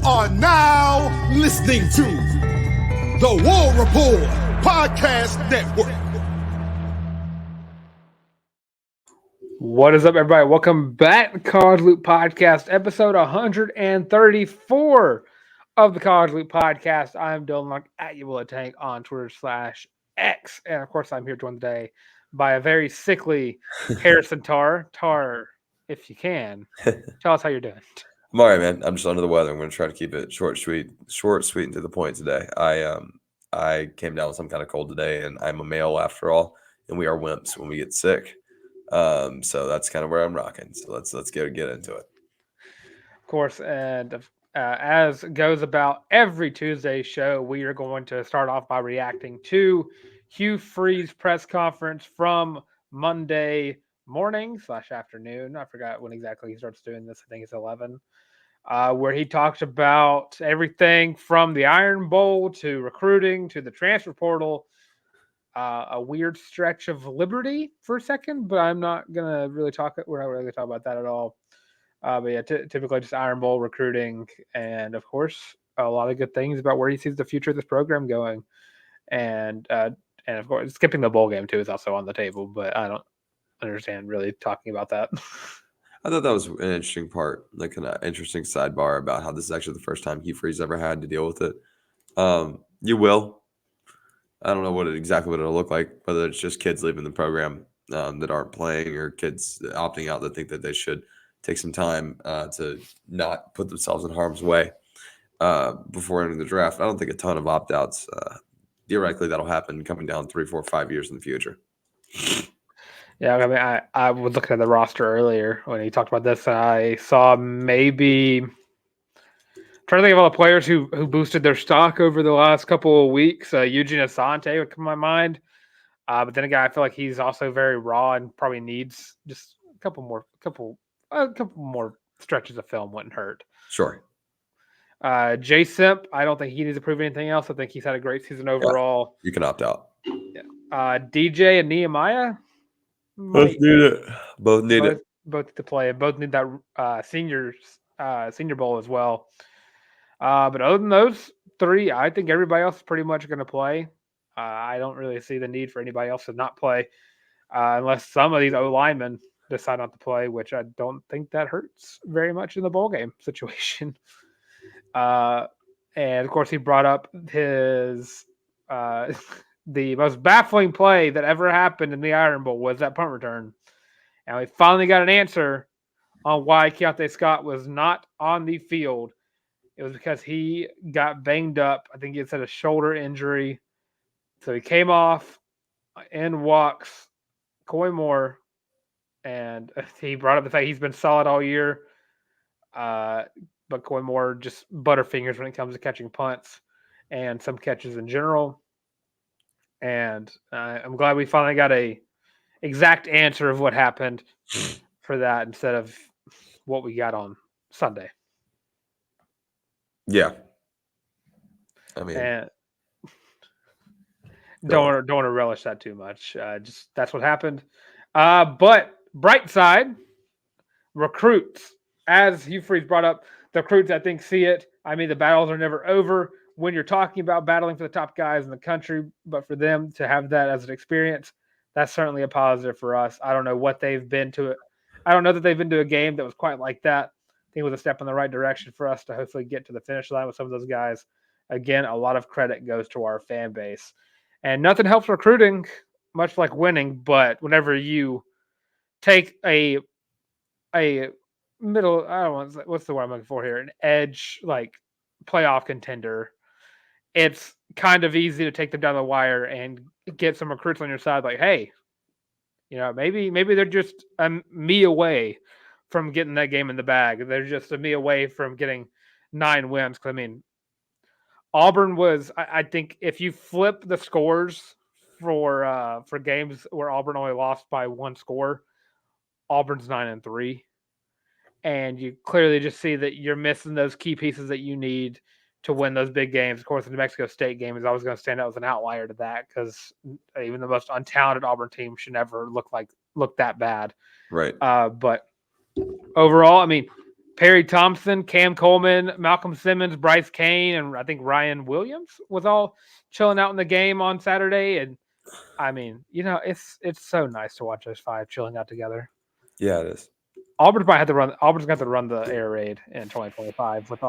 are now listening to the War Report Podcast Network. What is up, everybody? Welcome back to College Loop Podcast, episode 134 of the College Loop Podcast. I'm Dylan Larck at YouWillATank on Twitter/X. And of course, I'm here joined today by a very sickly Harrison Tarr. Tarr, if you can, tell us how you're doing. I'm all right, man. I'm just under the weather. I'm going to try to keep it short, sweet, and to the point today. I came down with some kind of cold today, and I'm a male after all, and we are wimps when we get sick. So that's kind of where I'm rocking. So let's get into it. Of course, and as goes about every Tuesday show, we are going to start off by reacting to Hugh Freeze press conference from Monday morning/afternoon. I forgot when exactly he starts doing this. I think it's 11. Where he talked about everything from the Iron Bowl to recruiting to the transfer portal. A weird stretch of liberty for a second, but I'm not gonna really talk. We're not really gonna talk about that at all. But yeah, typically just Iron Bowl recruiting, and of course a lot of good things about where he sees the future of this program going, and of course skipping the bowl game too is also on the table. But I don't understand really talking about that. I thought that was an interesting part, like an interesting sidebar about how this is actually the first time Hugh Freeze ever had to deal with it. You will. I don't know exactly what it'll look like, whether it's just kids leaving the program that aren't playing or kids opting out that think that they should take some time to not put themselves in harm's way before entering the draft. I don't think a ton of opt-outs. Theoretically, that'll happen coming down 3, 4, 5 years in the future. Yeah, I mean, I was looking at the roster earlier when he talked about this, and I saw maybe trying to think of all the players who boosted their stock over the last couple of weeks. Eugene Asante would come to my mind, but then again, I feel like he's also very raw and probably needs just a couple more stretches of film wouldn't hurt. Sure. Jay Simp, I don't think he needs to prove anything else. I think he's had a great season overall. Yeah, you can opt out. Yeah. DJ and Nehemiah. Both need it. Both to play. Both need that senior bowl as well. But other than those three, I think everybody else is pretty much going to play. I don't really see the need for anybody else to not play unless some of these O-linemen decide not to play, which I don't think that hurts very much in the bowl game situation. And, of course, he brought up his the most baffling play that ever happened in the Iron Bowl was that punt return. And we finally got an answer on why Keontae Scott was not on the field. It was because he got banged up. I think he had a shoulder injury. So he came off and walks Coy Moore. And he brought up the fact he's been solid all year. But Coy Moore just butterfingers when it comes to catching punts and some catches in general. And I'm glad we finally got a exact answer of what happened for that instead of what we got on Sunday. Yeah. I mean, don't want to relish that too much. Just that's what happened. But bright side, recruits. As Hugh Freeze brought up, the recruits, I think, see it. I mean, the battles are never over when you're talking about battling for the top guys in the country, but for them to have that as an experience, that's certainly a positive for us. I don't know what they've been to. I don't know that they've been to a game that was quite like that. I think it was a step in the right direction for us to hopefully get to the finish line with some of those guys. Again, a lot of credit goes to our fan base. And nothing helps recruiting, much like winning, but whenever you take a middle, I don't know, what's the word I'm looking for here, an edge, like playoff contender, it's kind of easy to take them down the wire and get some recruits on your side. Like, hey, maybe they're just me away from getting that game in the bag. They're just a me away from getting 9 wins. Because I mean, Auburn was. I think if you flip the scores for games where Auburn only lost by 1 score, Auburn's 9-3, and you clearly just see that you're missing those key pieces that you need to win those big games. Of course, the New Mexico State game is always going to stand out as an outlier to that because even the most untalented Auburn team should never look that bad. Right. But overall, I mean, Perry Thompson, Cam Coleman, Malcolm Simmons, Bryce Kane, and I think Ryan Williams was all chilling out in the game on Saturday. And I mean, it's so nice to watch those five chilling out together. Yeah, it is. Auburn's gonna have to run the air raid in 2025 with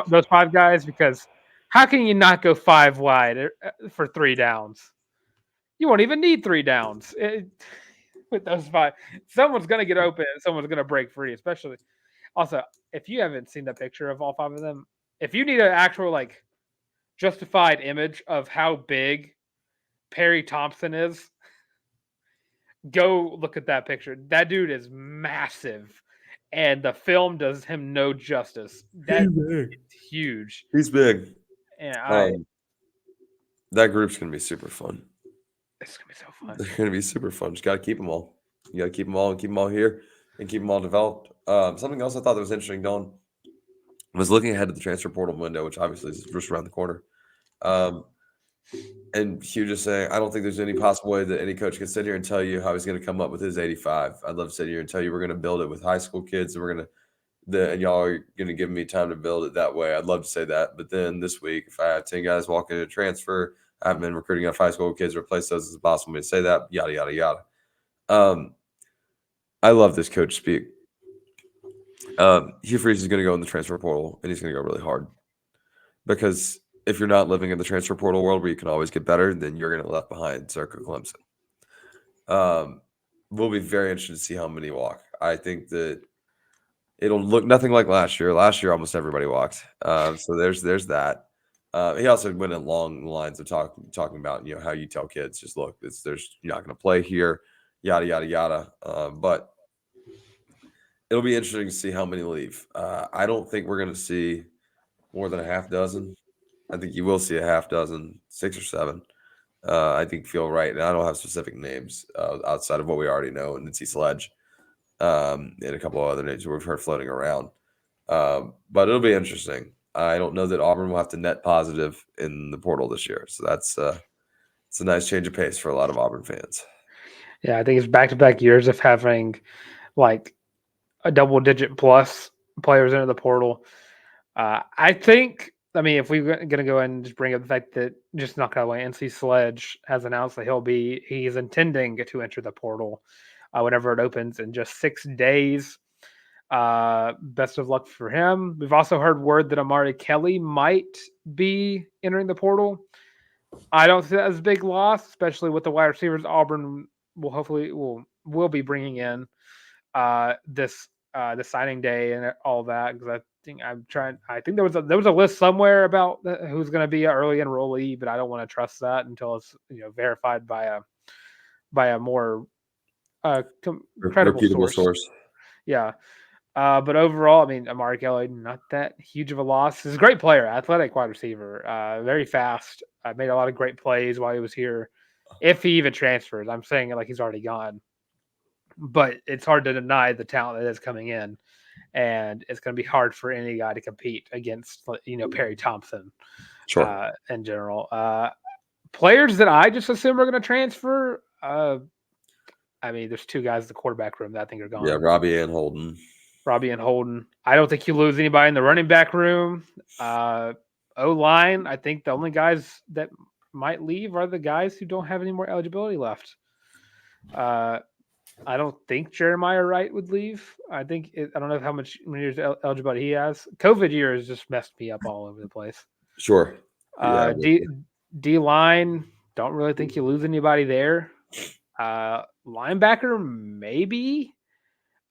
those five guys, because how can you not go five wide for 3 downs? You won't even need 3 downs with those five. Someone's gonna get open and someone's gonna break free. Especially, also, if you haven't seen the picture of all 5 of them, if you need an actual justified image of how big Perry Thompson is, go look at that picture. That dude is massive, and the film does him no justice. That's huge. He's big. And that group's gonna be super fun. It's gonna be so fun. They're gonna be super fun. Just gotta keep them all. You gotta keep them all and keep them all here and keep them all developed. Something else I thought that was interesting, Dylan, was looking ahead to the transfer portal window, which obviously is just around the corner. And Hugh just saying, I don't think there's any possible way that any coach can sit here and tell you how he's going to come up with his 85. I'd love to sit here and tell you we're going to build it with high school kids, and and y'all are going to give me time to build it that way. I'd love to say that, but then this week, if I have 10 guys walking in a transfer, I haven't been recruiting enough high school kids to replace those. It's impossible for me to say that. Yada yada yada. I love this coach speak. Hugh Freeze is going to go in the transfer portal, and he's going to go really hard, because if you're not living in the transfer portal world where you can always get better, then you're going to left behind circa Clemson. We'll be very interested to see how many walk. I think that it'll look nothing like last year. Last year, almost everybody walked. So there's that. He also went along the lines of talking about how you tell kids, just look, you're not going to play here, yada yada yada. But it'll be interesting to see how many leave. I don't think we're going to see more than a half dozen. I think you will see a half dozen, 6 or 7. I think feel right. And I don't have specific names outside of what we already know, and Nancy Sledge, and a couple of other names we've heard floating around. But it'll be interesting. I don't know that Auburn will have to net positive in the portal this year. So it's a nice change of pace for a lot of Auburn fans. Yeah, I think it's back-to-back years of having a double-digit plus players into the portal. I mean, if we're going to go ahead and just bring up the fact that, just not going away, NC Sledge has announced that he's intending to enter the portal whenever it opens in just 6 days. Best of luck for him. We've also heard word that Amari Kelly might be entering the portal. I don't see that as a big loss, especially with the wide receivers Auburn will be bringing in this signing day and all that, because I think there was a list somewhere about who's going to be an early enrollee, but I don't want to trust that until it's verified by a more credible source. Yeah. But overall, I mean, Amari Kelly, not that huge of a loss. He's a great player, athletic wide receiver, very fast. Made a lot of great plays while he was here. If he even transfers, I'm saying it like he's already gone. But it's hard to deny the talent that is coming in, and it's going to be hard for any guy to compete against, Perry Thompson. Sure. In general, players that I just assume are going to transfer. I mean, there's 2 guys in the quarterback room that I think are gone. Yeah, Robbie and Holden. I don't think you lose anybody in the running back room. O-line, I think the only guys that might leave are the guys who don't have any more eligibility left. I don't think Jeremiah Wright would leave. I don't know how much years eligibility he has. COVID year has just messed me up all over the place. Sure. Yeah. D-line, don't really think you lose anybody there. Linebacker, maybe.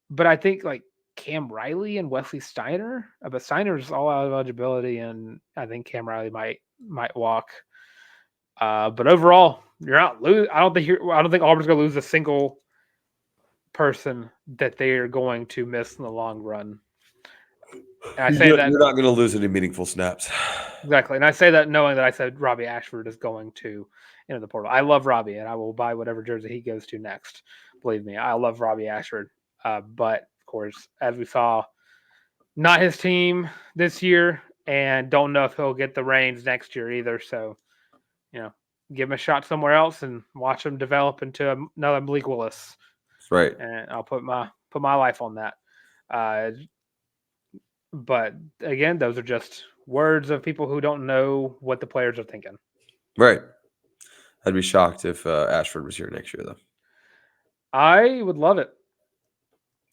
But I think Cam Riley and Wesley Steiner. But Steiner's all out of eligibility, and I think Cam Riley might walk. But overall, you're not lose. I don't think Auburn's going to lose a single person that they are going to miss in the long run. And I say you're that you're not going to lose any meaningful snaps. Exactly, and I say that knowing that I said Robbie Ashford is going to enter the portal. I love Robbie, and I will buy whatever jersey he goes to next. Believe me, I love Robbie Ashford. But of course, as we saw, not his team this year, and don't know if he'll get the reins next year either. So, give him a shot somewhere else and watch him develop into another Malik Willis. Right. And I'll put my life on that. But again, those are just words of people who don't know what the players are thinking. Right. I'd be shocked if Ashford was here next year, though. I would love it.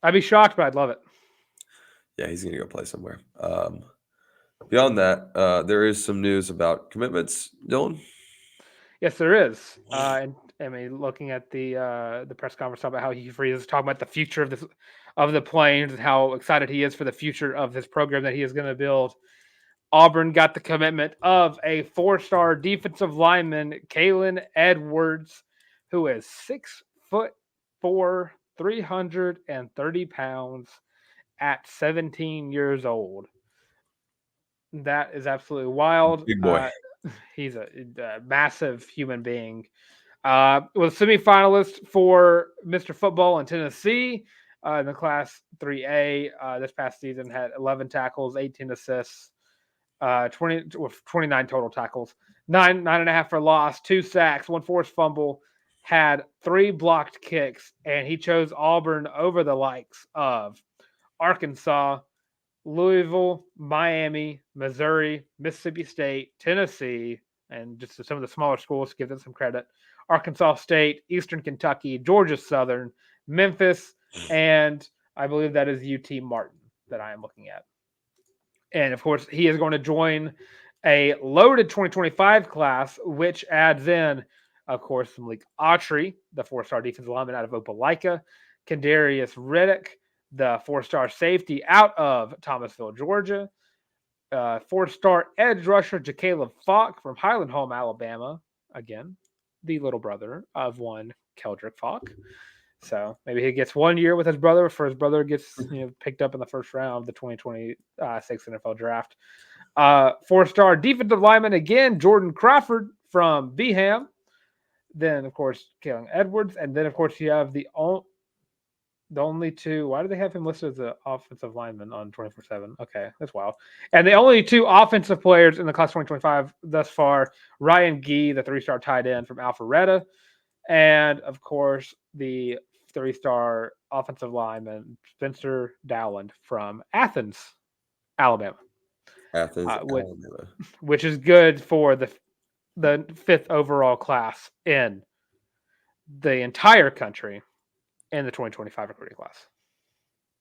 I'd be shocked, but I'd love it. Yeah, he's going to go play somewhere. Beyond that, there is some news about commitments, Dylan. Yes, there is. And I mean, looking at the press conference about how Hugh Freeze is talking about the future of the Plains and how excited he is for the future of this program that he is going to build. Auburn got the commitment of a 4-star defensive lineman, Colin Edwards, who is 6'4", 330 pounds at 17 years old. That is absolutely wild. Big boy. He's a massive human being. Was semifinalist for Mr. Football in Tennessee in the Class 3A this past season. Had 11 tackles, 18 assists, 29 total tackles, 9.5 for loss, 2 sacks, 1 forced fumble. Had 3 blocked kicks, and he chose Auburn over the likes of Arkansas, Louisville, Miami, Missouri, Mississippi State, Tennessee, and just some of the smaller schools, give them some credit. Arkansas State, Eastern Kentucky, Georgia Southern, Memphis, and I believe that is UT Martin that I am looking at. And of course, he is going to join a loaded 2025 class, which adds in, of course, Malik Autry, the 4-star defensive lineman out of Opelika, Kendarius Riddick, the 4-star safety out of Thomasville, Georgia, 4-star edge rusher Jacaleb Falk from Highland Home, Alabama. Again, the little brother of one Keldrick Falk. So maybe he gets 1 year with his brother before his brother gets picked up in the first round of the 2026 NFL draft. 4-star defensive lineman again, Jordan Crawford from Beham. Then, of course, Colin Edwards. And then, of course, you have the only two. Why do they have him listed as an offensive lineman on 24/7? Okay, that's wild. And the only 2 offensive players in the class 2025 thus far, Ryan Gee, the 3-star tight end from Alpharetta, and of course the 3-star offensive lineman Spencer Dowland from Athens, Alabama. Alabama. Which is good for the 5th overall class in the entire country in the 2025 recruiting class.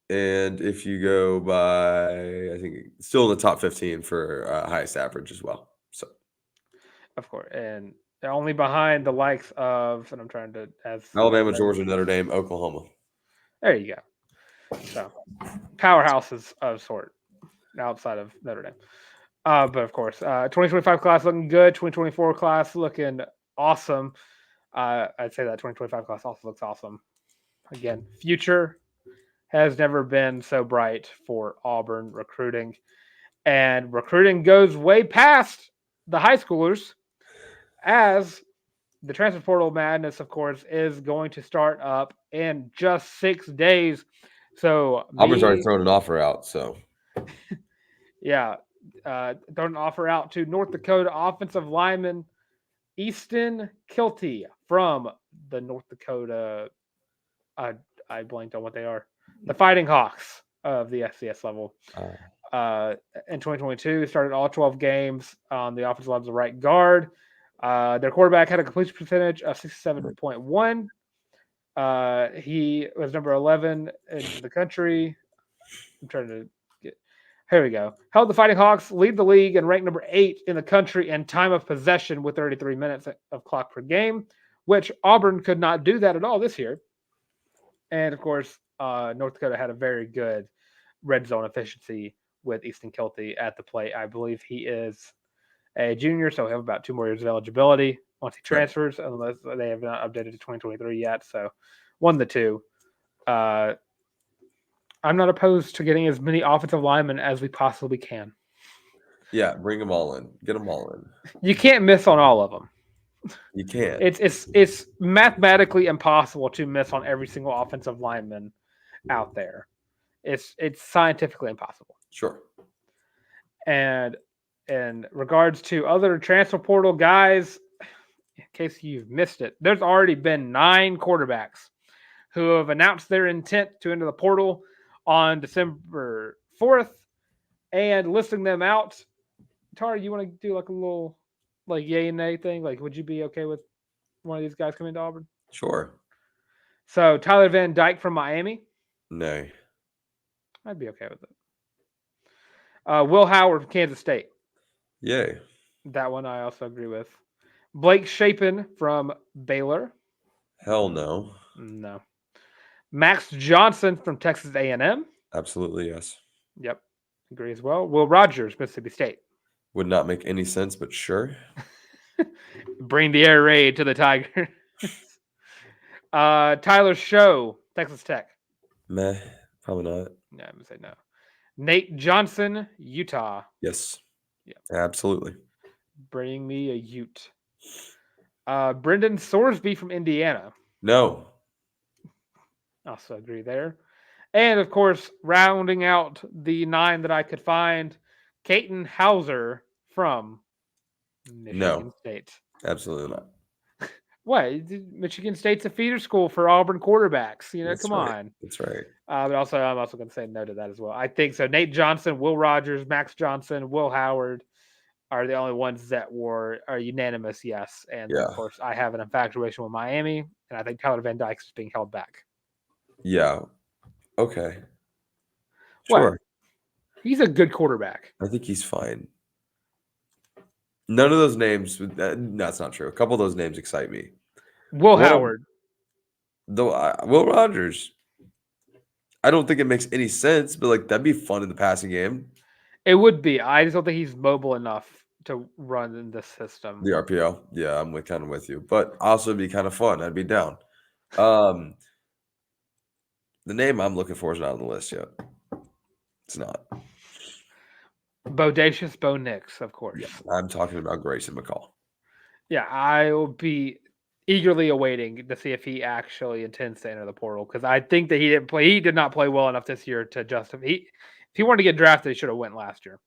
And if you go by, I think still in the top 15 for highest average as well. So, of course, and only behind the likes of, and I'm trying to Alabama, Georgia, Notre Dame, Oklahoma. There you go. So powerhouses of sort outside of Notre Dame. But of course, 2025 class looking good. 2024 class looking awesome. I'd say that 2025 class also looks awesome. Again, future has never been so bright for Auburn recruiting. And recruiting goes way past the high schoolers, as the transfer portal madness, of course, is going to start up in just 6 days. So Auburn's already thrown an offer out. So, yeah, thrown an offer out to North Dakota offensive lineman Easton Kilty from the North Dakota. I blanked on what they are. The Fighting Hawks of the FCS level. In 2022, started all 12 games on the offensive line as a right guard. Their quarterback had a completion percentage of 67.1. He was number 11 in the country. I'm trying to get. Here we go. Held the Fighting Hawks lead the league and ranked number 8 in the country in time of possession with 33 minutes of clock per game, which Auburn could not do that at all this year. And of course, North Dakota had a very good red zone efficiency with Easton Kilty at the plate. I believe he is a junior, so he'll have about 2 more years of eligibility once he transfers, unless they have not updated to 2023 yet. So 1 of the 2. I'm not opposed to getting as many offensive linemen as we possibly can. Yeah, bring them all in. Get them all in. You can't miss on all of them. You can. It's mathematically impossible to miss on every single offensive lineman out there. It's scientifically impossible. Sure. And in regards to other transfer portal guys, in case you've missed it, there's already been 9 quarterbacks who have announced their intent to enter the portal on December 4th. And listing them out, Tara, you want to do like a little like yay and nay thing? Like, would you be okay with one of these guys coming to Auburn? Sure. So Tyler Van Dyke from Miami, Nay. I'd be okay with it. Will Howard from Kansas State, Yay. that one I also agree with. Blake Shapen from Baylor, Hell no. no. Max Johnson from Texas A&M, Absolutely yes. yep, agree as well. Will Rogers, Mississippi State. Would not make any sense, but sure. Bring the air raid to the Tigers. Tyler Show, Texas Tech. Meh. Probably not. No, I'm gonna say no. Nate Johnson, Utah. Yes. Yep. Absolutely. Bring me a Ute. Brendan Sorsby from Indiana. No. Also agree there. And of course, rounding out the 9 that I could find, Caton Hauser from Michigan State. Absolutely not. What? Michigan State's a feeder school for Auburn quarterbacks. You know, That's come right. on. That's right. But also, I'm also going to say no to that as well. I think so. Nate Johnson, Will Rogers, Max Johnson, Will Howard are the only ones that are unanimous yes. And Yeah. of course, I have an infatuation with Miami, and I think Tyler Van Dyke is being held back. Yeah. Okay. What? Sure. He's a good quarterback. I think he's fine. None of those names. That's not true. A couple of those names excite me. Will Howard. Though Will Rogers. I don't think it makes any sense, but like that'd be fun in the passing game. It would be. I just don't think he's mobile enough to run in this system. The RPO. Yeah, I'm kind of with you. But also it'd be kind of fun. I'd be down. The name I'm looking for is not on the list yet. It's not. Bodacious Bo Nix, of course. Yeah, I'm talking about Grayson McCall. Yeah, I will be eagerly awaiting to see if he actually intends to enter the portal, because I think that he did not play well enough this year to justify. If he wanted to get drafted, he should have went last year.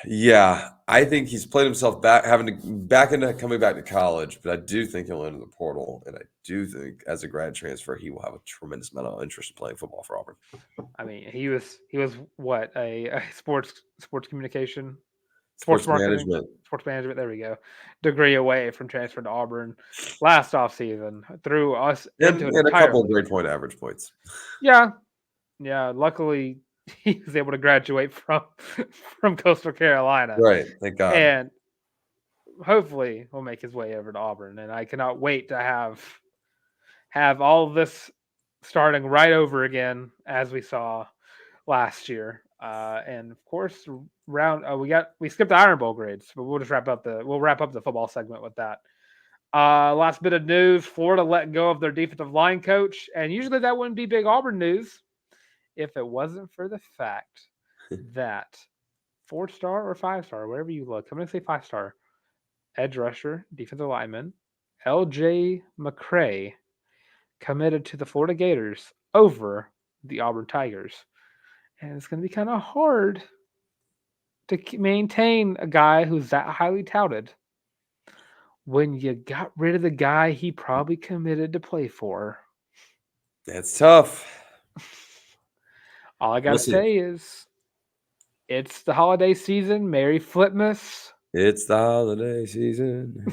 Yeah, I think he's played himself back, coming back to college, but I do think he'll enter the portal, and I do think as a grad transfer, he will have a tremendous amount of interest in playing football for Auburn. I mean, he was what, a sports communication, Sports marketing, management. sports management. There we go. Degree away from transferring to Auburn last offseason, threw us into And a couple of grade point average points. Yeah. Luckily, he was able to graduate from Coastal Carolina. Right. Thank God. And hopefully will make his way over to Auburn. And I cannot wait to have all of this starting right over again, as we saw last year. And of course, we skipped the Iron Bowl grades, but we'll just wrap up the football segment with that. Last bit of news: Florida let go of their defensive line coach, and usually that wouldn't be big Auburn news if it wasn't for the fact that 4-star or 5-star, wherever you look, I'm going to say 5-star, edge rusher, defensive lineman, LJ McCray, committed to the Florida Gators over the Auburn Tigers. And it's going to be kind of hard to maintain a guy who's that highly touted when you got rid of the guy he probably committed to play for. That's tough. All I got to say is it's the holiday season. Merry Flipmas. It's the holiday season.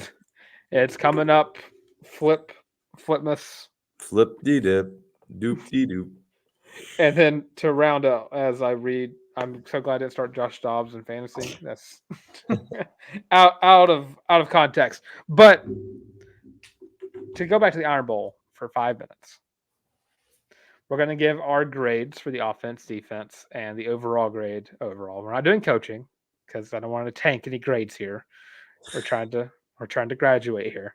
It's coming up. Flipmas. Flip-de-dip. Doop-de-doop. And then to round out, as I read, I'm so glad I didn't start Josh Dobbs in fantasy. That's out of context. But to go back to the Iron Bowl for 5 minutes, we're going to give our grades for the offense, defense, and the overall grade. We're not doing coaching because I don't want to tank any grades here. We're trying to graduate here.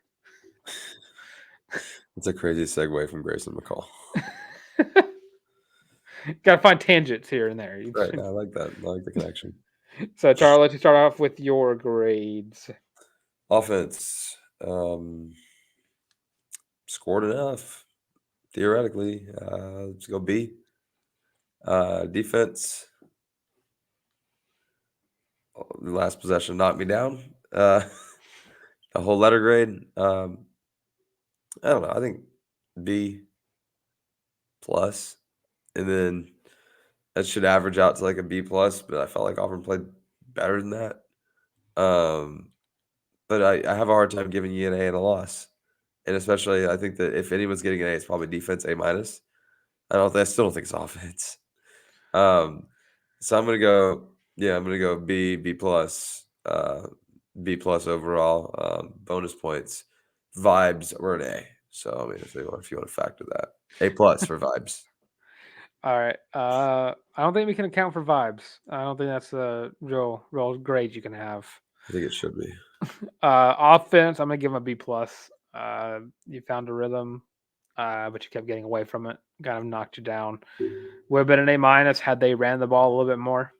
It's a crazy segue from Grayson McCall. Got to find tangents here and there. Right, I like that. I like the connection. So, Charlie, let's start off with your grades. Offense. Scored enough. Theoretically. Let's go B. Defense. The last possession knocked me down. A whole letter grade. I don't know. I think B plus. And then That should average out to like a B+, but I felt like Auburn played better than that. But I have a hard time giving you an A and a loss. And especially, I think that if anyone's getting an A, it's probably defense A-. I still don't think it's offense. So I'm gonna go B, B+, B+ overall. Bonus points, vibes were an A. So I mean, if you want to factor that, A+ for vibes. All right. I don't think we can account for vibes. I don't think that's a real grade you can have. I think it should be. Offense, I'm gonna give him a B+. You found a rhythm, but you kept getting away from it. Kind of knocked you down. Would have been an A- had they ran the ball a little bit more.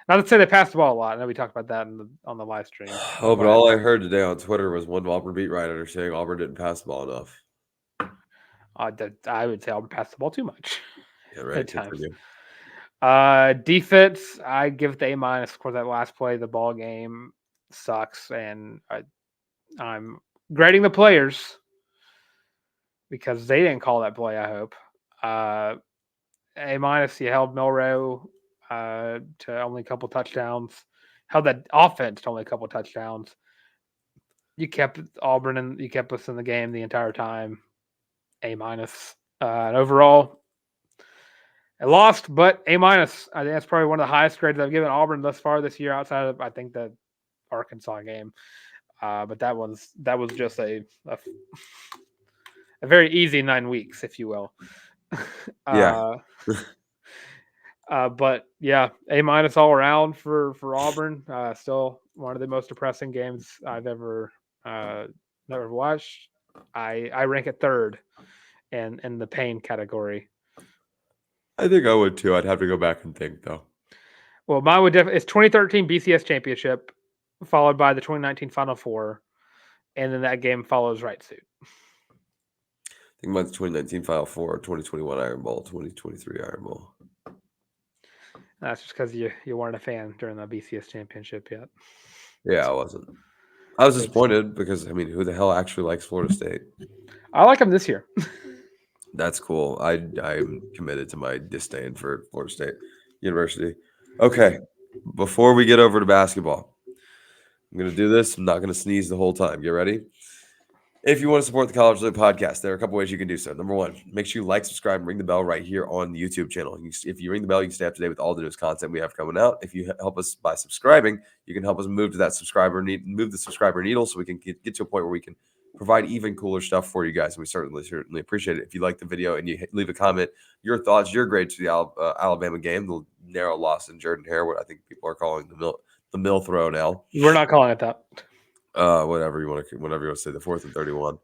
Not to say they passed the ball a lot. I know we talked about that on the live stream. Oh, but all I heard today on Twitter was one Auburn beat writer saying Auburn didn't pass the ball enough. I would say Auburn passed the ball too much. Yeah, right. At times. Defense, I give it the A-. Of course, that last play, the ball game sucks, and I'm grading the players because they didn't call that play. I hope. A-, you held Milroe to only a couple touchdowns. Held that offense to only a couple touchdowns. You kept Auburn and you kept us in the game the entire time. A-. And overall, I lost, but A-. I think that's probably one of the highest grades I've given Auburn thus far this year, outside of I think the Arkansas game. But that was just a very easy 9 weeks, if you will. Yeah. But yeah, A- all around for Auburn. Still one of the most depressing games I've ever watched. I rank it third in the pain category. I think I would too. I'd have to go back and think though. Well, mine would it's 2013 BCS championship, followed by the 2019 Final Four, and then that game follows right suit. I think mine's 2019 Final Four, 2021 Iron Bowl, 2023 Iron Bowl. That's just because you weren't a fan during the BCS championship yet. Yeah, I wasn't. I was disappointed because, I mean, who the hell actually likes Florida State? I like them this year. That's cool. I'm committed to my disdain for Florida State University. Okay, before we get over to basketball, I'm going to do this. I'm not going to sneeze the whole time. Get ready? If you want to support the College League podcast, there are a couple ways you can do so. Number one, make sure you like, subscribe, and ring the bell right here on the YouTube channel. If you ring the bell, you can stay up to date with all the newest content we have coming out. If you help us by subscribing, you can help us move the subscriber needle so we can get to a point where we can provide even cooler stuff for you guys. And we certainly appreciate it. If you like the video and you leave a comment, your thoughts, your grade to the Alabama game, the narrow loss in Jordan Hare, what I think people are calling the mill throw now. We're not calling it that. Whatever you want to say, the 4th and 31.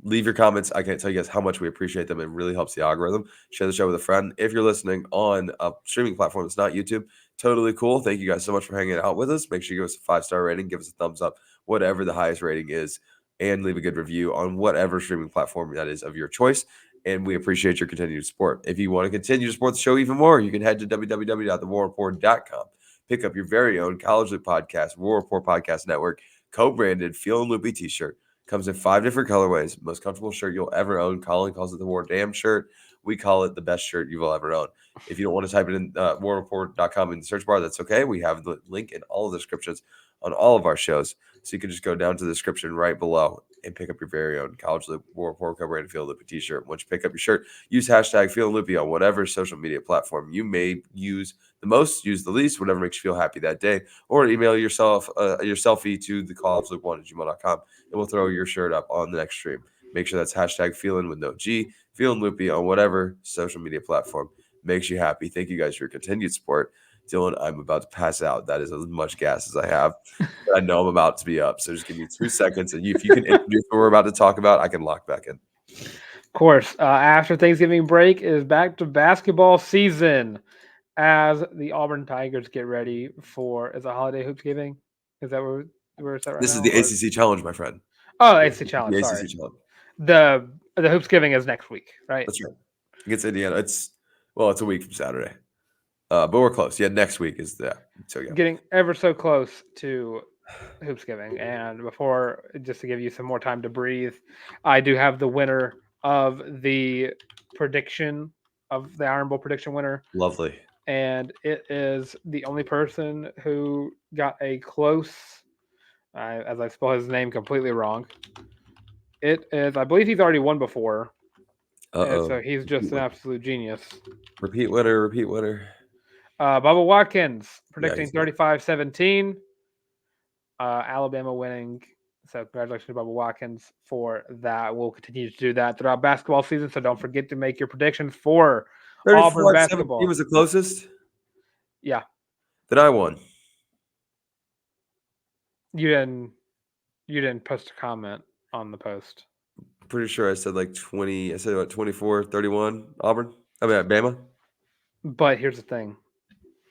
Leave your comments. I can't tell you guys how much we appreciate them. It really helps the algorithm. Share the show with a friend. If you're listening on a streaming platform that's not YouTube, totally cool. Thank you guys so much for hanging out with us. Make sure you give us a 5-star rating, give us a thumbs up, whatever the highest rating is, and leave a good review on whatever streaming platform that is of your choice. And we appreciate your continued support. If you want to continue to support the show even more, you can head to www.thewarreport.com. Pick up your very own College League podcast, War Report Podcast Network, co-branded Feel and Loopy t-shirt. Comes in 5 different colorways. Most comfortable shirt you'll ever own. Colin calls it the War Damn shirt. We call it the best shirt you will ever own. If you don't want to type it in warreport.com in the search bar, that's okay. We have the link in all of the descriptions on all of our shows. So you can just go down to the description right below and pick up your very own College League War Report co-branded Feel and Loopy t-shirt. Once you pick up your shirt, use hashtag Feel and Loopy on whatever social media platform you may use the most, use the least, whatever makes you feel happy that day, or email yourself your selfie to thecollegeloop1@gmail.com, and we'll throw your shirt up on the next stream. Make sure that's hashtag feeling with no G, Feeling Loopy on whatever social media platform makes you happy. Thank you guys for your continued support. Dylan, I'm about to pass out. That is as much gas as I have. But I know I'm about to be up, so just give me 2 seconds. And if you can introduce what we're about to talk about, I can lock back in. Of course, after Thanksgiving break is back to basketball season as the Auburn Tigers get ready for, is it holiday hoopsgiving? Is that where it's at right This now? This is the ACC Challenge, my friend. Oh, ACC Challenge. The Sorry. ACC Challenge. The hoopsgiving is next week, right? That's right. Against Indiana. It's a week from Saturday. But we're close. Yeah, next week is that. So yeah. Getting ever so close to hoopsgiving. And before, just to give you some more time to breathe, I do have the winner of the prediction of the Iron Bowl prediction winner. Lovely. And it is the only person who got a close, as I spell his name completely wrong. It is, I believe he's already won before. And so he's just an absolute genius. Repeat winner. Bubba Watkins predicting he's not. 35-17. Alabama winning. So congratulations to Bubba Watkins for that. We'll continue to do that throughout basketball season. So don't forget to make your predictions for Auburn basketball. He was the closest? Yeah. Then I won. You didn't post a comment on the post. Pretty sure I said like 20. I said about 24, 31 Auburn. I mean, Bama. But here's the thing.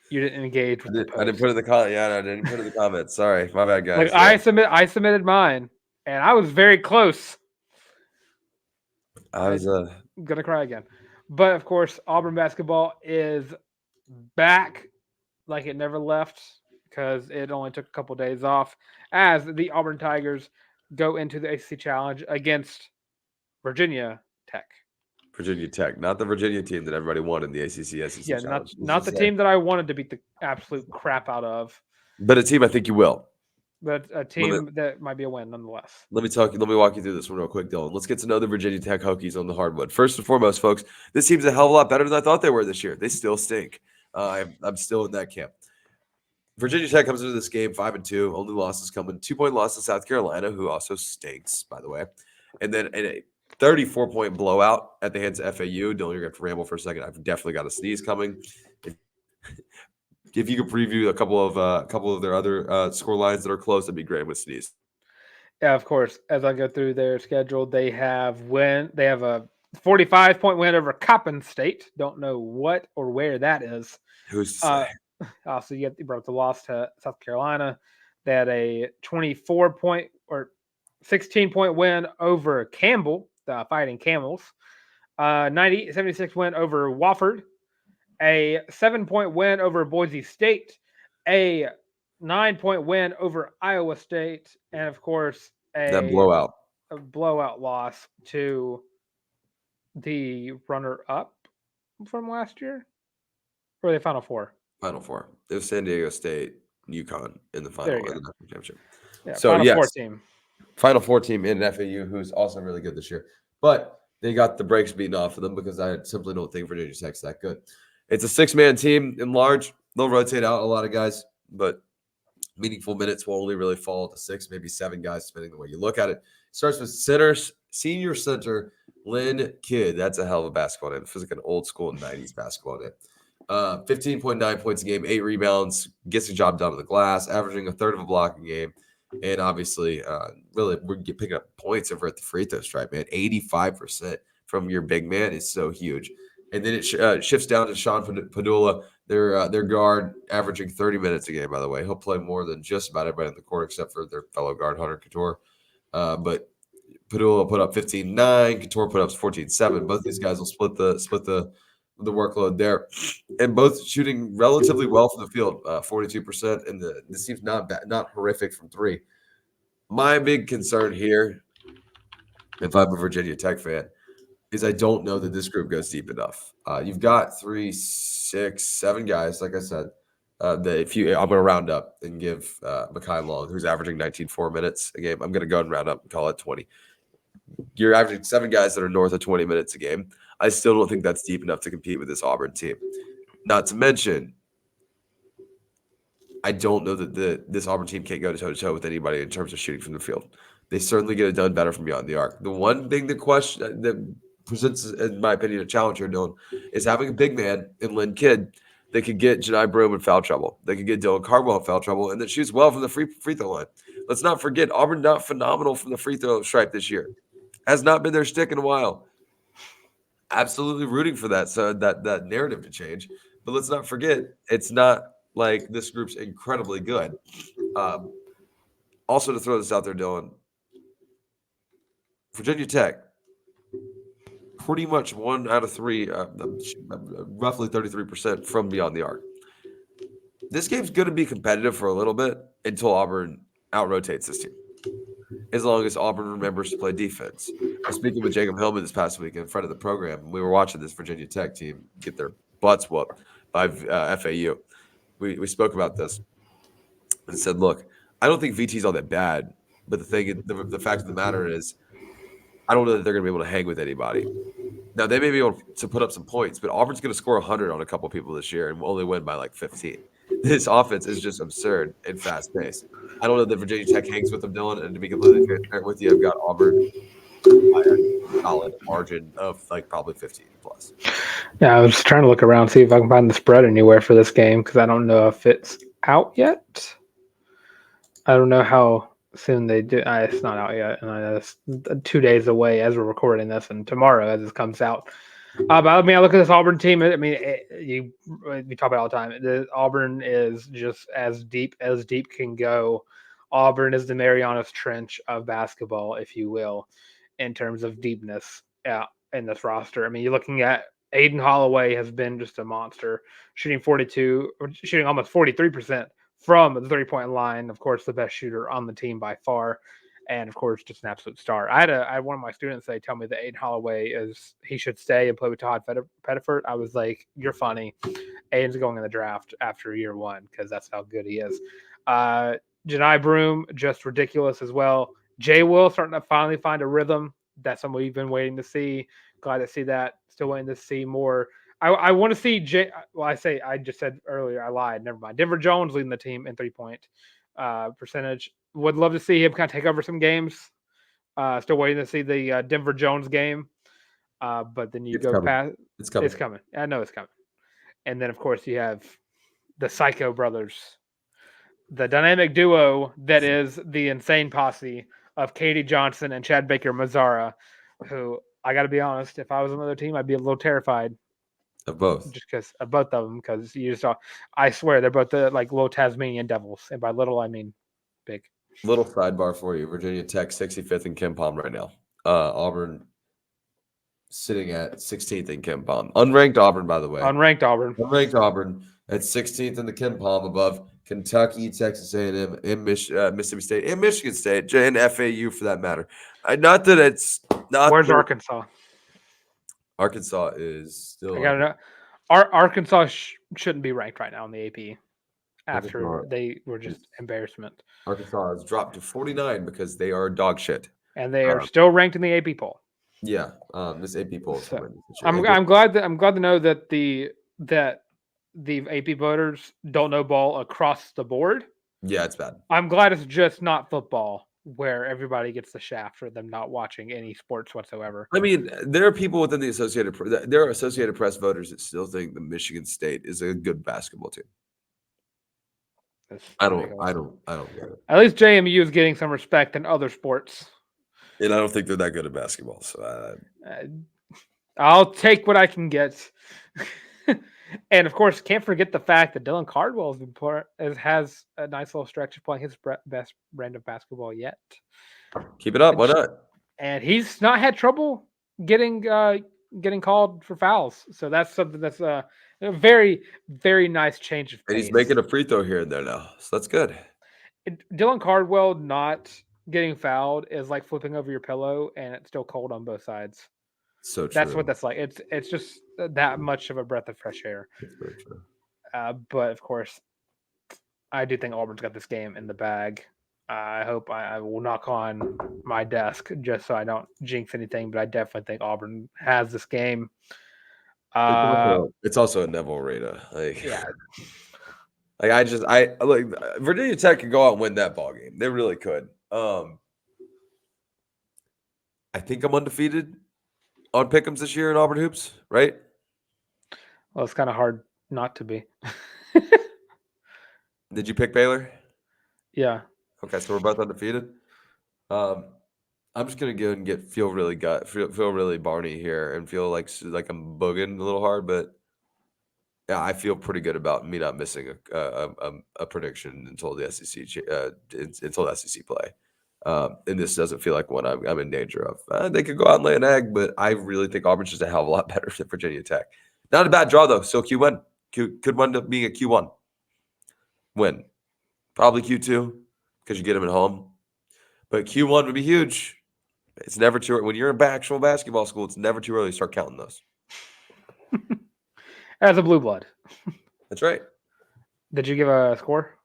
You didn't engage with the post. I didn't put it in the comment. Yeah, I didn't put it in the comments. Sorry. My bad, guys. Like, yeah. I submitted mine, and I was very close. I was gonna cry again. But of course, Auburn basketball is back like it never left because it only took a couple days off as the Auburn Tigers go into the ACC Challenge against Virginia Tech. Virginia Tech, not the Virginia team that everybody wanted in the ACC SEC Yeah, Challenge. not the team that I wanted to beat the absolute crap out of. But a team I think you will. But a team that might be a win nonetheless. Let me walk you through this one real quick, Dylan. Let's get to know the Virginia Tech Hokies on the hardwood. First and foremost, folks, this team's a hell of a lot better than I thought they were this year. They still stink. I'm still in that camp. Virginia Tech comes into this game 5-2. Only losses coming. 2-point loss to South Carolina, who also stinks, by the way. And then a 34-point blowout at the hands of FAU. Dylan, you're going to have to ramble for a second. I've definitely got a sneeze coming. If you could preview a couple of their other score lines that are close, that'd be great with sneeze. Yeah, of course. As I go through their schedule, they have a 45-point win over Coppin State. Don't know what or where that is. Who's to say? So you brought up the loss to South Carolina. They had a 24-point or 16-point win over Campbell, the Fighting Camels. 76 win over Wofford. A 7-point win over Boise State. A 9-point win over Iowa State. And, of course, a blowout loss to the runner-up from last year. Or the Final Four? Final Four. It was San Diego State, UConn in the final championship. Yeah, so, Final Four team. Final Four team in FAU, who's also really good this year. But they got the brakes beaten off of them because I simply don't think Virginia Tech's that good. It's a 6-man team in large. They'll rotate out a lot of guys, but meaningful minutes will only really fall to 6, maybe 7 guys, depending on the way you look at it. Starts with senior center, Lynn Kidd. That's a hell of a basketball name. It feels like an old school 90s basketball name. 15.9 points a game, 8 rebounds, gets the job done on the glass, averaging a third of a block a game. And obviously, really, we're picking up points over at the free throw stripe, man. 85% from your big man is so huge. And then it shifts down to Sean Padula, their guard, averaging 30 minutes a game, by the way. He'll play more than just about everybody in the court except for their fellow guard, Hunter Couture. But Padula put up 15-9. Couture put up 14-7. Both these guys will split the workload there. And both shooting relatively well from the field, 42%. And this seems not horrific from 3. My big concern here, if I'm a Virginia Tech fan, is I don't know that this group goes deep enough. You've got 3, 6, 7 guys, like I said, that I'm going to round up and give Mekhi Long, who's averaging 19.4 minutes a game. I'm going to go and round up and call it 20. You're averaging 7 guys that are north of 20 minutes a game. I still don't think that's deep enough to compete with this Auburn team. Not to mention, I don't know that this Auburn team can't go toe-to-toe with anybody in terms of shooting from the field. They certainly get it done better from beyond the arc. The one thing that presents, in my opinion, a challenge here, Dylan, is having a big man in Lynn Kidd that could get Jani Broome in foul trouble. They could get Dylan Cardwell in foul trouble, and that shoots well from the free throw line. Let's not forget, Auburn not phenomenal from the free throw stripe this year. Has not been their stick in a while. Absolutely rooting for that, so that narrative to change. But let's not forget, it's not like this group's incredibly good. Also, to throw this out there, Dylan, Virginia Tech, pretty much 1 out of 3, roughly 33% from beyond the arc. This game's going to be competitive for a little bit until Auburn out-rotates this team. as long as Auburn remembers to play defense. I was speaking with Jacob Hillman this past week in front of the program. We were watching this Virginia Tech team get their butts whooped by FAU. We spoke about this and said, look, I don't think VT's all that bad, but the fact of the matter is, I don't know that they're going to be able to hang with anybody. Now, they may be able to put up some points, but Auburn's going to score 100 on a couple people this year and only win by like 15. This offense is just absurd and fast-paced. I don't know that Virginia Tech hangs with them, Dylan, and to be completely transparent with you, I've got Auburn by a solid margin of like probably 15 plus. Yeah, I was trying to look around, see if I can find the spread anywhere for this game because I don't know if it's out yet. I don't know how soon they do. It's not out yet, and I know it's 2 days away as we're recording this, and tomorrow as this comes out. But I mean, I look at this Auburn team. I mean, we talk about it all the time. Auburn is just as deep can go. Auburn is the Marianas Trench of basketball, if you will, in terms of deepness in this roster. I mean, you're looking at Aiden Holloway has been just a monster, shooting almost 43% from the 3-point line. Of course, the best shooter on the team by far. And of course, just an absolute star. I had one of my students tell me that Aiden Holloway he should stay and play with Todd Pettiford. I was like, "You're funny." Aiden's going in the draft after year one because that's how good he is. Janai Broom, just ridiculous as well. Jay Will starting to finally find a rhythm. That's something we've been waiting to see. Glad to see that. Still waiting to see more. I want to see Jay. Well, I just said earlier. I lied. Never mind. Denver Jones leading the team in 3-point percentage. Would love to see him kind of take over some games. Still waiting to see the Denver Jones game. But then It's coming. past. It's coming. It's coming. I know it's coming. And then, of course, you have the Psycho Brothers, the dynamic duo that is the insane posse of Katie Johnson and Chad Baker Mazzara, who, I got to be honest, if I was on another team, I'd be a little terrified. Of both. Just because of both of them, because you saw, I swear, they're both the little Tasmanian devils. And by little, I mean big. Little sidebar for you. Virginia Tech 65th in Ken Palm right now. Auburn sitting at 16th in Ken Palm. Unranked Auburn, by the way. Unranked Auburn. Unranked Auburn at 16th in the Ken Palm, above Kentucky, Texas A&M, and Mississippi State, and Michigan State, and FAU for that matter. Not that it's not. Where's Arkansas? Arkansas is still. I gotta know. Arkansas shouldn't be ranked right now in the AP after they were just embarrassment. Arkansas has dropped to 49 because they are dog shit, and they are still ranked in the AP poll. Yeah, this AP poll. So, I'm glad to know that the AP voters don't know ball across the board. Yeah, it's bad. I'm glad it's just not football where everybody gets the shaft for them not watching any sports whatsoever. I mean, there are people within the there are Associated Press voters that still think the Michigan State is a good basketball team. I don't get it. At least JMU is getting some respect in other sports. And I don't think they're that good at basketball. So I'll take what I can get. And of course, can't forget the fact that Dylan Cardwell has a nice little stretch of playing his best brand of basketball yet. Keep it up. Why not? And he's not had trouble getting called for fouls. So that's something that's a very, very nice change of pace. And he's making a free throw here and there now. So that's good. Dylan Cardwell not getting fouled is like flipping over your pillow and it's still cold on both sides. So true. That's what that's like. It's just that much of a breath of fresh air. That's very true. But of course, I do think Auburn's got this game in the bag. I hope I will knock on my desk just so I don't jinx anything. But I definitely think Auburn has this game. It's also a Neville Arena. Yeah. Virginia Tech could go out and win that ball game. They really could. I think I'm undefeated on pick'ems this year in Auburn hoops, right? Well, it's kind of hard not to be. Did you pick Baylor? Yeah. Okay, so we're both undefeated. I'm just gonna go and feel really Barney here and feel like I'm booging a little hard, but yeah, I feel pretty good about me not missing a prediction until the SEC play. And this doesn't feel like one I'm in danger of. They could go out and lay an egg, but I really think Auburn's just a hell of a lot better than Virginia Tech. Not a bad draw, though. Still Q1. Could wind up being a Q1 win. Probably Q2 because you get them at home. But Q1 would be huge. It's never too when you're in actual basketball school. It's never too early to start counting those. As a blue blood. That's right. Did you give a score?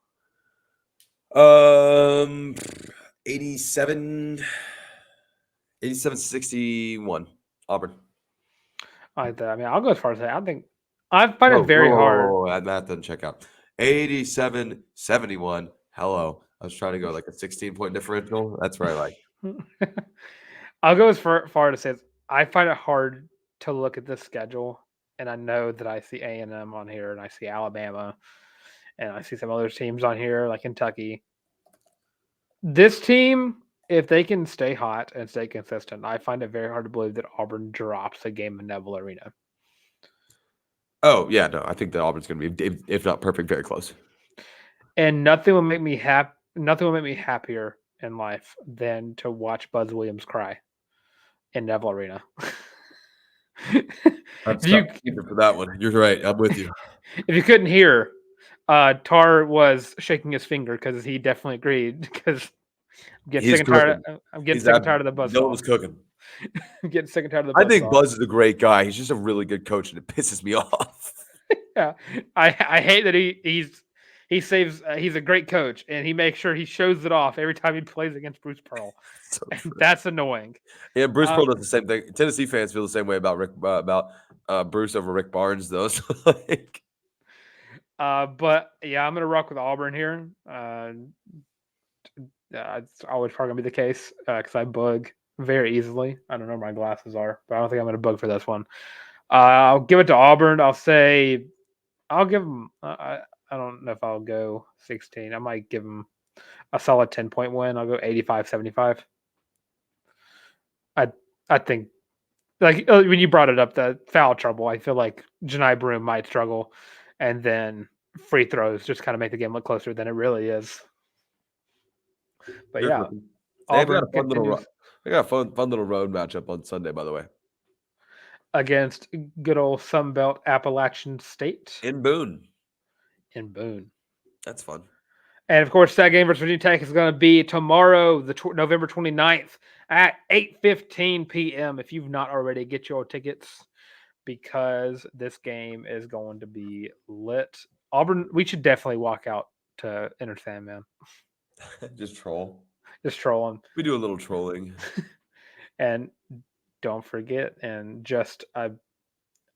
87-61 Auburn. I mean, I'll go as far as say I find it very hard. That math doesn't check out. 87-71. Hello. I was trying to go like a 16-point differential. That's what I like. I'll go as far to say I find it hard to look at this schedule, and I know that I see A&M on here, and I see Alabama, and I see some other teams on here like Kentucky. This team, if they can stay hot and stay consistent, I find it very hard to believe that Auburn drops a game in Neville Arena. Oh, yeah, no, I think that Auburn's going to be, if not perfect, very close. And nothing will make me happier in life than to watch Buzz Williams cry in Neville Arena. That's for that one. You're right. I'm with you. If you couldn't hear, Tarr was shaking his finger because he definitely agreed. Because I'm getting sick and tired of the buzz. No one was cooking. I'm getting sick and tired of the buzz. I think Buzz is a great guy. He's just a really good coach, and it pisses me off. Yeah, I hate that he saves. He's a great coach, and he makes sure he shows it off every time he plays against Bruce Pearl. So that's annoying. Yeah, Bruce Pearl does the same thing. Tennessee fans feel the same way about Bruce over Rick Barnes, though. So but yeah, I'm gonna rock with Auburn here. It's always probably gonna be the case because I bug very easily. I don't know where my glasses are, but I don't think I'm gonna bug for this one. I'll give it to Auburn. I'll give them. I don't know if I'll go 16. I might give them a solid 10-point win. I'll go 85-75. I think, like when you brought it up, the foul trouble, I feel like Janai Broome might struggle, and then free throws just kind of make the game look closer than it really is. But yeah, Auburn they got a fun little road matchup on Sunday, by the way, against good old Sunbelt Appalachian State in Boone. That's fun. And of course, that game versus Virginia Tech is going to be tomorrow, November 29th at 8:15 p.m. If you've not already, get your tickets because this game is going to be lit. Auburn, we should definitely walk out to Enter Sandman. Just troll. Just trolling. We do a little trolling. And don't forget, and just in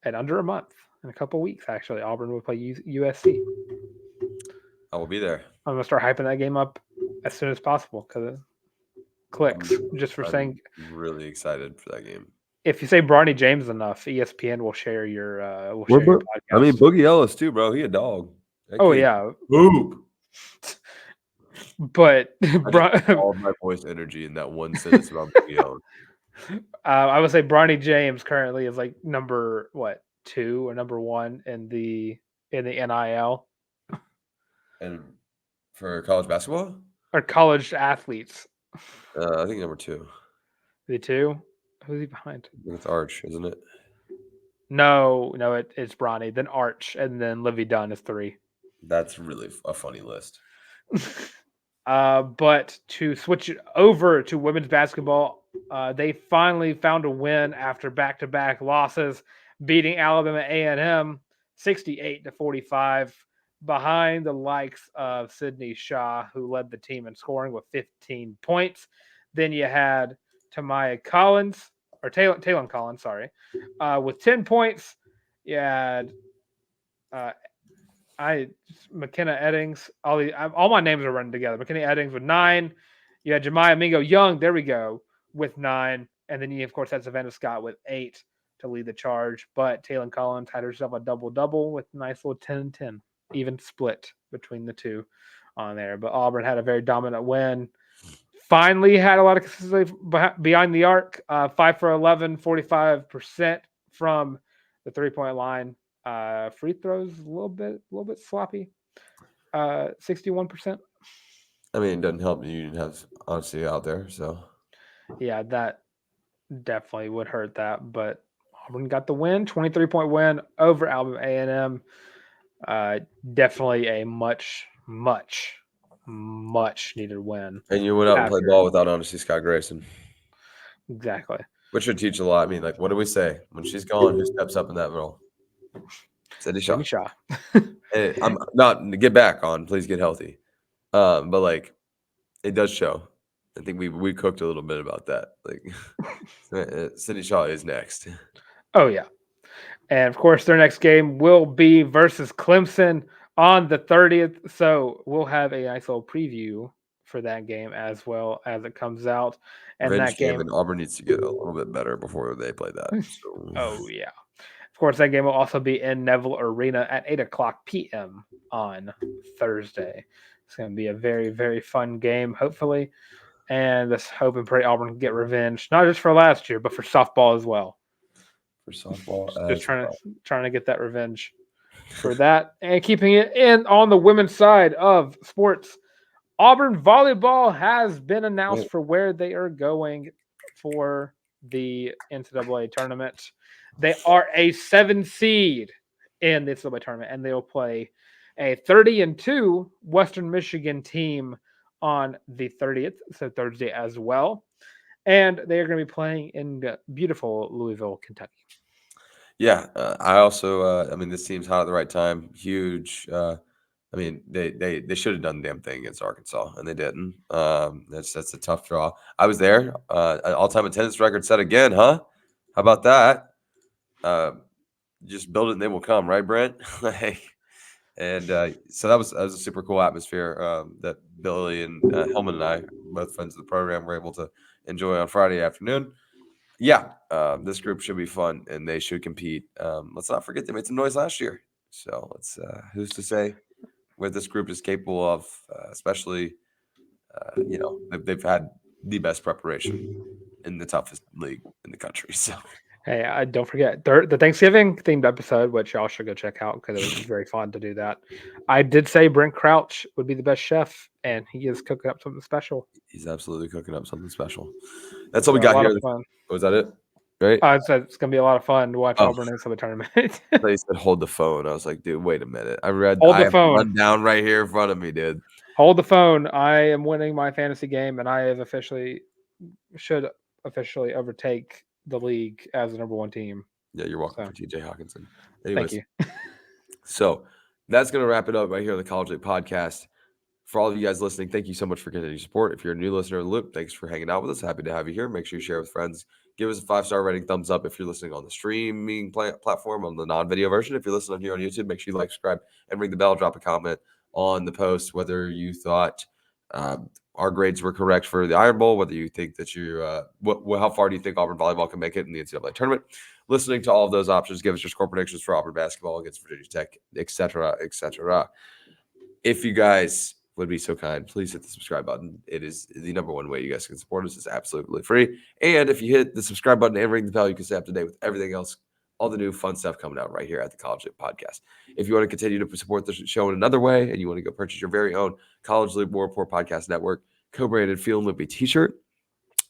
under a month, in a couple weeks, actually, Auburn will play USC. I will be there. I'm going to start hyping that game up as soon as possible because it clicks just for saying. I'm really excited for that game. If you say Bronny James enough, ESPN will share your podcast. I mean, Boogie Ellis too, bro. He a dog. Yeah. Boop. But all of my voice energy in that one sentence about Boogie Ellis. I would say Bronny James currently is like number 2 or number 1 in the NIL. And for college basketball? Or college athletes. I think number 2. The 2? Who's he behind? I think it's Arch, isn't it? No, it's Bronny, then Arch, and then Livy Dunn is 3. That's really a funny list. But to switch it over to women's basketball, they finally found a win after back-to-back losses, beating Alabama A&M 68-45 behind the likes of Sydney Shaw, who led the team in scoring with 15 points. Then you had Tamaya Collins, or Taylon Collins, with 10 points. You had McKenna Eddings. All my names are running together. McKenna Eddings with 9. You had Jemiah Mingo Young. There we go, with 9. And then you, of course, had Savannah Scott with 8 to lead the charge. But Taylon Collins had herself a double-double with a nice little 10-10. Even split between the two on there. But Auburn had a very dominant win. Finally had a lot of consistency behind the arc. 5 for 11, 45% from the 3-point line. Free throws a little bit sloppy. 61%. I mean, it doesn't help you didn't have Odyssey out there, so yeah, that definitely would hurt that. But Auburn got the win, 23-point win over Alabama A&M. Definitely a much, much, much needed win. And you went out and played After. ball without honestly Scott Grayson, Exactly. which should teach a lot. I mean, like, what do we say when she's gone? Who steps up in that role? Cindy Shaw. Jimmy Shaw. Hey, I'm not to get back on. Please get healthy. But like, it does show. I think we cooked a little bit about that. Like, Cindy Shaw is next. Oh, yeah. And, of course, their next game will be versus Clemson on the 30th. So we'll have a nice little preview for that game as well as it comes out. And Revenge that game, and Auburn needs to get a little bit better before they play that. So. oh, yeah. Of course, that game will also be in Neville Arena at 8 o'clock p.m. on Thursday. It's going to be a very, very fun game, hopefully. And just hope and pray Auburn can get revenge, not just for last year, but for softball as well. For softball, Just trying to get that revenge for that. And keeping it in on the women's side of sports, Auburn Volleyball has been announced for where they are going for the NCAA tournament. They are a 7 seed in the NCAA tournament, and they'll play a 30-2 Western Michigan team on the 30th, so Thursday as well. And they are going to be playing in beautiful Louisville, Kentucky. Yeah, I also. I mean, this team's hot at the right time. Huge. I mean, they should have done the damn thing against Arkansas, and they didn't. That's a tough draw. I was there. An all-time attendance record set again, huh? How about that? Just build it and they will come, right, Brent? And so that was a super cool atmosphere that Billy and Hellman and I, both friends of the program, were able to enjoy on Friday afternoon. Yeah, this group should be fun and they should compete. Let's not forget they made some noise last year. So let's who's to say what this group is capable of, especially they've had the best preparation in the toughest league in the country. So Hey, don't forget the Thanksgiving themed episode, which y'all should go check out because it was very fun to do that. I did say Brent Crouch would be the best chef, and he is cooking up something special. He's absolutely cooking up something special. That's all we got here. Was that it? Right? I said it's going to be a lot of fun to watch Auburn in the tournament. They said hold the phone. I was like, dude, wait a minute. I have phone. Run down right here in front of me, dude. Hold the phone. I am winning my fantasy game, and I have should officially overtake the league as the number one team. Yeah, you're welcome for TJ Hawkinson. Anyways, thank you. So that's going to wrap it up right here on the College League Podcast. For all of you guys listening, thank you so much for continuing support. If you're a new listener to the Loop, thanks for hanging out with us. Happy to have you here. Make sure you share with friends. Give us a 5-star rating, thumbs up if you're listening on the streaming platform, on the non-video version. If you're listening here on YouTube, make sure you like, subscribe, and ring the bell. Drop a comment on the post whether you thought our grades were correct for the Iron Bowl, whether you think that how far do you think Auburn Volleyball can make it in the NCAA tournament. Listening to all of those options, give us your score predictions for Auburn basketball against Virginia Tech, etc., etc. If you guys would be so kind, please hit the subscribe button. It is the number one way you guys can support us. It's absolutely free. And if you hit the subscribe button and ring the bell, you can stay up to date with everything else, all the new fun stuff coming out right here at the College League Podcast. If you want to continue to support the show in another way and you want to go purchase your very own College League War Report Podcast Network co-branded Feel and Lippy t-shirt,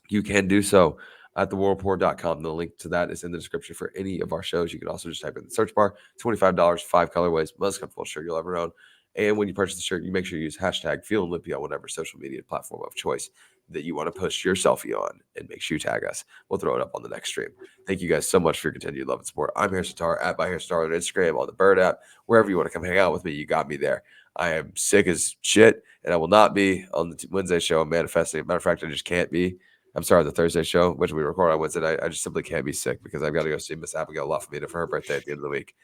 you can do so at thewarreport.com. The link to that is in the description for any of our shows. You can also just type in the search bar. $25, 5 colorways, most comfortable shirt you'll ever own. And when you purchase the shirt, you make sure you use hashtag Feel and Lippy on whatever social media platform of choice that you want to post your selfie on, and make sure you tag us. We'll throw it up on the next stream. Thank you guys so much for your continued love and support. I'm Harrison Tarr at Harrison Tarr on Instagram, on the Bird app, wherever you want to come hang out with me. You got me there. I am sick as shit, and I will not be on the Wednesday show. I'm manifesting. Matter of fact, I just can't be. I'm sorry, the Thursday show, which we record on Wednesday, I just simply can't be sick because I've got to go see Miss Abigail Lafayette for her birthday at the end of the week.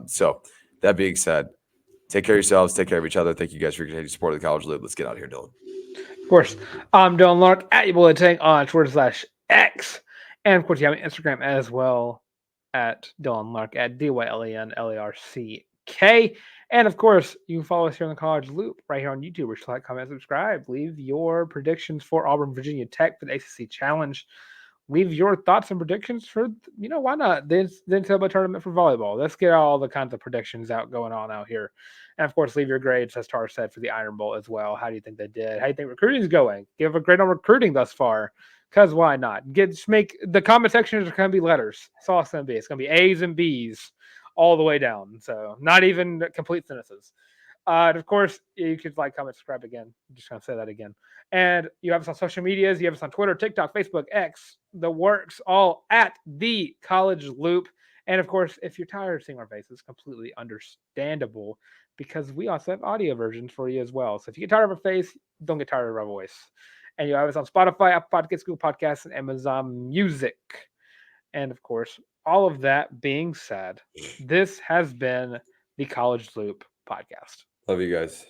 So that being said, take care of yourselves. Take care of each other. Thank you guys for your continued support of the College League. Let's get out of here, Dylan. Of course, I'm Dylan Larck at YouBulletTank on Twitter/X. And of course, you have me on Instagram as well at Dylan Larck at DYLANLARCK. And of course, you can follow us here on the College Loop right here on YouTube, which like, comment, subscribe. Leave your predictions for Auburn, Virginia Tech for the ACC Challenge. Leave your thoughts and predictions for, why not the NCAA tournament for volleyball. Let's get all the kinds of predictions going on out here. And of course, leave your grades, as Tar said, for the Iron Bowl as well. How do you think they did? How do you think recruiting is going? Give a grade on recruiting thus far, because why not? Just make the comment sections are going to be letters. That's all it's going to be. It's going to be A's and B's all the way down. So not even complete sentences. And of course, you could like, comment, subscribe again. I'm just going to say that again. And you have us on social medias. You have us on Twitter, TikTok, Facebook, X, the works, all at The College Loop. And of course, if you're tired of seeing our faces, completely understandable, because we also have audio versions for you as well. So if you get tired of our face, don't get tired of our voice. And you have us on Spotify, Apple Podcasts, Google Podcasts, and Amazon Music. And of course, all of that being said, this has been the College Loop podcast. Love you guys.